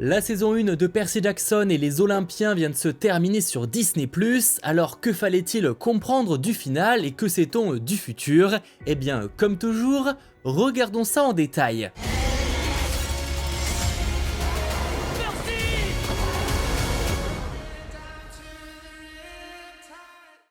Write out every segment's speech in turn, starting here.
La saison 1 de Percy Jackson et les Olympiens vient de se terminer sur Disney+, alors que fallait-il comprendre du final et que sait-on du futur? Eh bien, comme toujours, regardons ça en détail.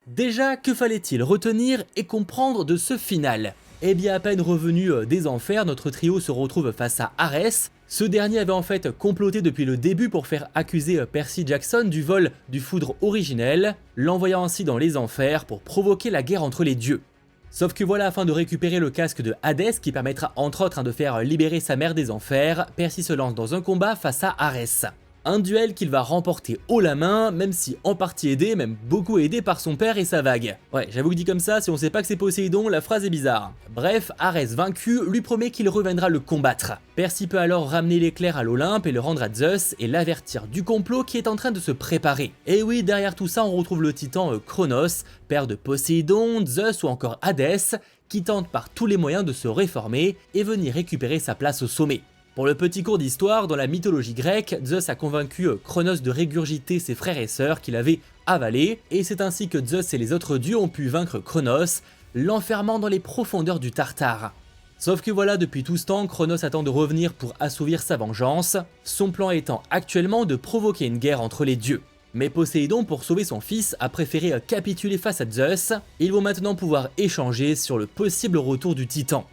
Déjà, que fallait-il retenir et comprendre de ce final? Eh bien, à peine revenu des enfers, notre trio se retrouve face à Arès. Ce dernier avait en fait comploté depuis le début pour faire accuser Percy Jackson du vol du foudre originel, l'envoyant ainsi dans les enfers pour provoquer la guerre entre les dieux. Sauf que voilà, afin de récupérer le casque de Hadès qui permettra entre autres de faire libérer sa mère des enfers, Percy se lance dans un combat face à Arès. Un duel qu'il va remporter haut la main, même si en partie aidé, même beaucoup aidé par son père et sa vague. Ouais, j'avoue que dit comme ça, si on sait pas que c'est Poséidon, la phrase est bizarre. Bref, Arès vaincu lui promet qu'il reviendra le combattre. Percy peut alors ramener l'éclair à l'Olympe et le rendre à Zeus et l'avertir du complot qui est en train de se préparer. Et oui, derrière tout ça, on retrouve le titan Cronos, père de Poséidon, Zeus ou encore Hadès, qui tente par tous les moyens de se réformer et venir récupérer sa place au sommet. Pour le petit cours d'histoire, dans la mythologie grecque, Zeus a convaincu Cronos de régurgiter ses frères et sœurs qu'il avait avalés, et c'est ainsi que Zeus et les autres dieux ont pu vaincre Cronos, l'enfermant dans les profondeurs du Tartare. Sauf que voilà, depuis tout ce temps, Cronos attend de revenir pour assouvir sa vengeance, son plan étant actuellement de provoquer une guerre entre les dieux. Mais Poséidon, pour sauver son fils, a préféré capituler face à Zeus, ils vont maintenant pouvoir échanger sur le possible retour du Titan.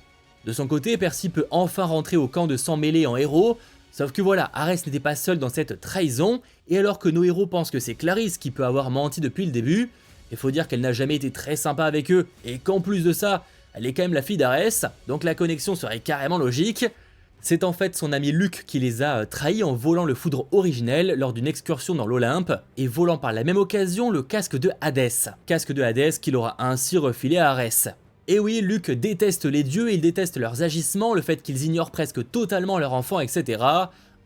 De son côté, Percy peut enfin rentrer au camp de sang mêlé en héros, sauf que voilà, Arès n'était pas seul dans cette trahison, et alors que nos héros pensent que c'est Clarisse qui peut avoir menti depuis le début, il faut dire qu'elle n'a jamais été très sympa avec eux, et qu'en plus de ça, elle est quand même la fille d'Arès, donc la connexion serait carrément logique. C'est en fait son ami Luc qui les a trahis en volant le foudre originel lors d'une excursion dans l'Olympe, et volant par la même occasion le casque de Hadès. Casque de Hadès qu'il aura ainsi refilé à Arès. Et oui, Luc déteste les dieux et il déteste leurs agissements, le fait qu'ils ignorent presque totalement leurs enfants, etc.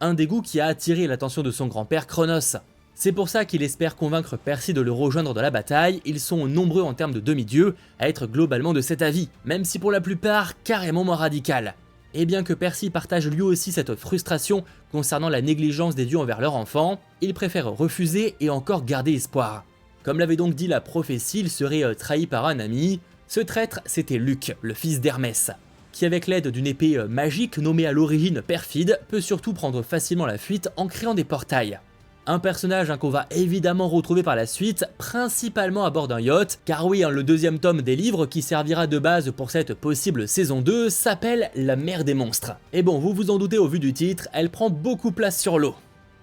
Un dégoût qui a attiré l'attention de son grand-père Cronos. C'est pour ça qu'il espère convaincre Percy de le rejoindre dans la bataille, ils sont nombreux en termes de demi-dieux à être globalement de cet avis, même si pour la plupart carrément moins radical. Et bien que Percy partage lui aussi cette frustration concernant la négligence des dieux envers leurs enfants, il préfère refuser et encore garder espoir. Comme l'avait donc dit la prophétie, il serait trahi par un ami. Ce traître, c'était Luc, le fils d'Hermès, qui avec l'aide d'une épée magique nommée à l'origine Perfide, peut surtout prendre facilement la fuite en créant des portails. Un personnage qu'on va évidemment retrouver par la suite, principalement à bord d'un yacht, car oui, le deuxième tome des livres qui servira de base pour cette possible saison 2 s'appelle La Mer des Monstres. Et bon, vous vous en doutez au vu du titre, elle prend beaucoup place sur l'eau.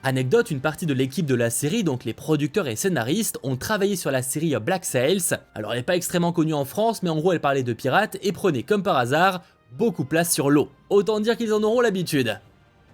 Anecdote, une partie de l'équipe de la série, donc les producteurs et scénaristes, ont travaillé sur la série Black Sails. Alors elle n'est pas extrêmement connue en France, mais en gros elle parlait de pirates et prenait comme par hasard beaucoup place sur l'eau. Autant dire qu'ils en auront l'habitude.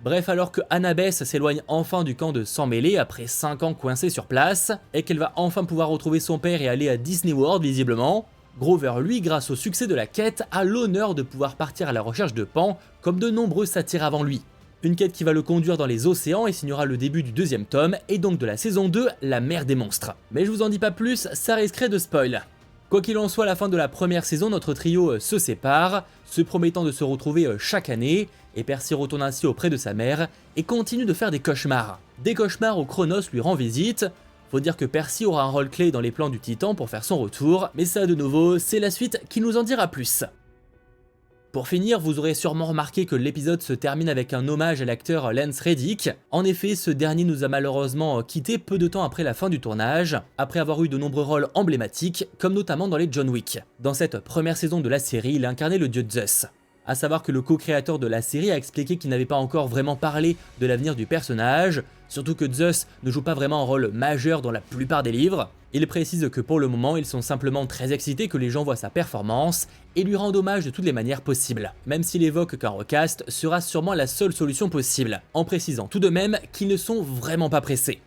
Bref, alors que Annabeth s'éloigne enfin du camp de sang mêlé après 5 ans coincée sur place, et qu'elle va enfin pouvoir retrouver son père et aller à Disney World visiblement, Grover lui, grâce au succès de la quête, a l'honneur de pouvoir partir à la recherche de Pan, comme de nombreux satyres avant lui. Une quête qui va le conduire dans les océans et signera le début du deuxième tome, et donc de la saison 2, La Mer des Monstres. Mais je vous en dis pas plus, ça risquerait de spoil. Quoi qu'il en soit, à la fin de la première saison, notre trio se sépare, se promettant de se retrouver chaque année, et Percy retourne ainsi auprès de sa mère, et continue de faire des cauchemars. Des cauchemars où Cronos lui rend visite. Faut dire que Percy aura un rôle clé dans les plans du Titan pour faire son retour, mais ça de nouveau, c'est la suite qui nous en dira plus. Pour finir, vous aurez sûrement remarqué que l'épisode se termine avec un hommage à l'acteur Lance Reddick. En effet, ce dernier nous a malheureusement quitté peu de temps après la fin du tournage, après avoir eu de nombreux rôles emblématiques, comme notamment dans les John Wick. Dans cette première saison de la série, il incarnait le dieu Zeus. A savoir que le co-créateur de la série a expliqué qu'il n'avait pas encore vraiment parlé de l'avenir du personnage, surtout que Zeus ne joue pas vraiment un rôle majeur dans la plupart des livres. Il précise que pour le moment, ils sont simplement très excités que les gens voient sa performance et lui rendent hommage de toutes les manières possibles, même s'il évoque qu'un recast sera sûrement la seule solution possible, en précisant tout de même qu'ils ne sont vraiment pas pressés.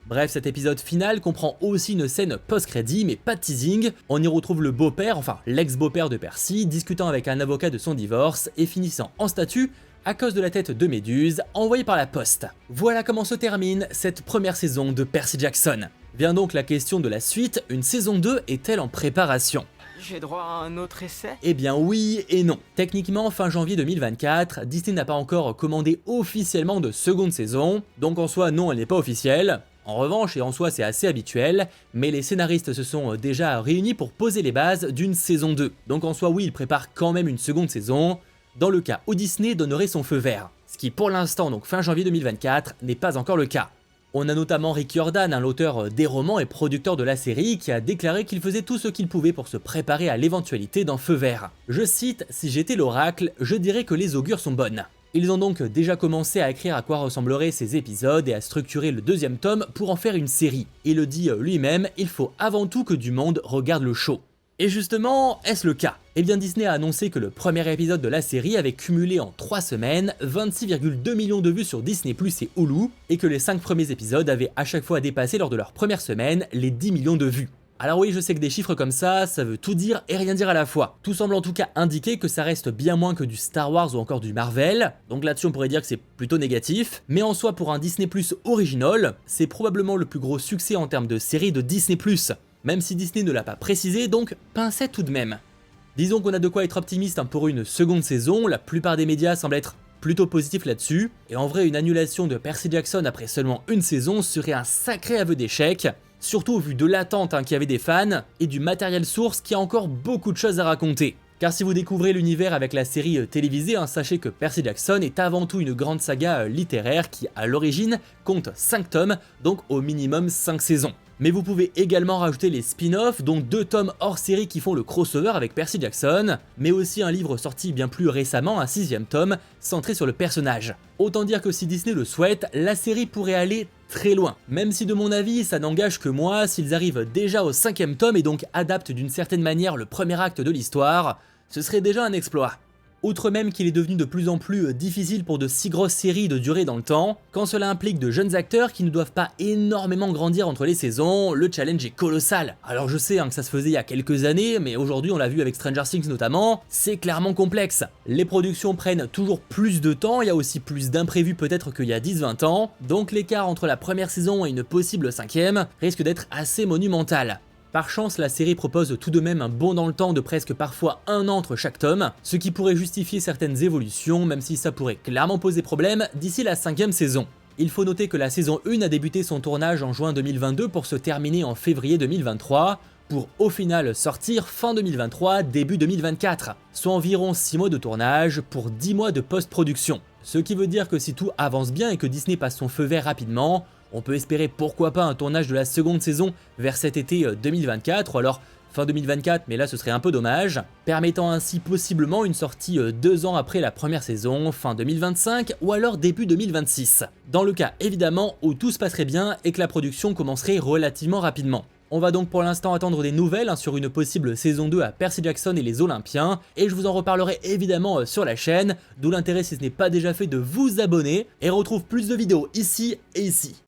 Bref, cet épisode final comprend aussi une scène post-crédit, mais pas de teasing. On y retrouve le beau-père, enfin l'ex-beau-père de Percy, discutant avec un avocat de son divorce et finissant en statue à cause de la tête de Méduse envoyée par la poste. Voilà comment se termine cette première saison de Percy Jackson. Vient donc la question de la suite, une saison 2 est-elle en préparation ? J'ai droit à un autre essai? Eh bien oui et non. Techniquement, fin janvier 2024, Disney n'a pas encore commandé officiellement de seconde saison, donc en soi non, elle n'est pas officielle. En revanche, et en soi c'est assez habituel, mais les scénaristes se sont déjà réunis pour poser les bases d'une saison 2. Donc en soi oui, ils préparent quand même une seconde saison, dans le cas où Disney donnerait son feu vert. Ce qui pour l'instant, donc fin janvier 2024, n'est pas encore le cas. On a notamment Rick Jordan, l'auteur des romans et producteur de la série, qui a déclaré qu'il faisait tout ce qu'il pouvait pour se préparer à l'éventualité d'un feu vert. Je cite, « Si j'étais l'oracle, je dirais que les augures sont bonnes ». Ils ont donc déjà commencé à écrire à quoi ressembleraient ces épisodes et à structurer le deuxième tome pour en faire une série. Il le dit lui-même, il faut avant tout que du monde regarde le show. Et justement, est-ce le cas? Eh bien Disney a annoncé que le premier épisode de la série avait cumulé en 3 semaines 26,2 millions de vues sur Disney+ et Hulu, et que les 5 premiers épisodes avaient à chaque fois dépassé lors de leur première semaine les 10 millions de vues. Alors oui, je sais que des chiffres comme ça veut tout dire et rien dire à la fois. Tout semble en tout cas indiquer que ça reste bien moins que du Star Wars ou encore du Marvel, donc là-dessus on pourrait dire que c'est plutôt négatif, mais en soi pour un Disney+ original, c'est probablement le plus gros succès en termes de série de Disney+. Même si Disney ne l'a pas précisé, donc pincette tout de même. Disons qu'on a de quoi être optimiste pour une seconde saison, la plupart des médias semblent être plutôt positifs là-dessus, et en vrai une annulation de Percy Jackson après seulement une saison serait un sacré aveu d'échec, surtout au vu de l'attente qu'il y avait des fans, et du matériel source qui a encore beaucoup de choses à raconter. Car si vous découvrez l'univers avec la série télévisée, sachez que Percy Jackson est avant tout une grande saga littéraire qui, à l'origine, compte 5 tomes, donc au minimum 5 saisons. Mais vous pouvez également rajouter les spin-offs, dont 2 tomes hors série qui font le crossover avec Percy Jackson, mais aussi un livre sorti bien plus récemment, un 6ème tome, centré sur le personnage. Autant dire que si Disney le souhaite, la série pourrait aller très loin. Même si de mon avis, ça n'engage que moi, s'ils arrivent déjà au 5ème tome et donc adaptent d'une certaine manière le premier acte de l'histoire, ce serait déjà un exploit. Outre même qu'il est devenu de plus en plus difficile pour de si grosses séries de durer dans le temps, quand cela implique de jeunes acteurs qui ne doivent pas énormément grandir entre les saisons, le challenge est colossal. Alors je sais que ça se faisait il y a quelques années, mais aujourd'hui on l'a vu avec Stranger Things notamment, c'est clairement complexe. Les productions prennent toujours plus de temps, il y a aussi plus d'imprévus peut-être qu'il y a 10-20 ans, donc l'écart entre la première saison et une possible 5ème risque d'être assez monumental. Par chance, la série propose tout de même un bond dans le temps de presque parfois 1 an entre chaque tome, ce qui pourrait justifier certaines évolutions, même si ça pourrait clairement poser problème d'ici la 5ème saison. Il faut noter que la saison 1 a débuté son tournage en juin 2022 pour se terminer en février 2023, pour au final sortir fin 2023, début 2024, soit environ 6 mois de tournage pour 10 mois de post-production. Ce qui veut dire que si tout avance bien et que Disney passe son feu vert rapidement, on peut espérer pourquoi pas un tournage de la seconde saison vers cet été 2024, ou alors fin 2024, mais là ce serait un peu dommage, permettant ainsi possiblement une sortie 2 ans après la première saison, fin 2025 ou alors début 2026. Dans le cas évidemment où tout se passerait bien et que la production commencerait relativement rapidement. On va donc pour l'instant attendre des nouvelles sur une possible saison 2 à Percy Jackson et les Olympiens, et je vous en reparlerai évidemment sur la chaîne, d'où l'intérêt si ce n'est pas déjà fait de vous abonner, et retrouve plus de vidéos ici et ici.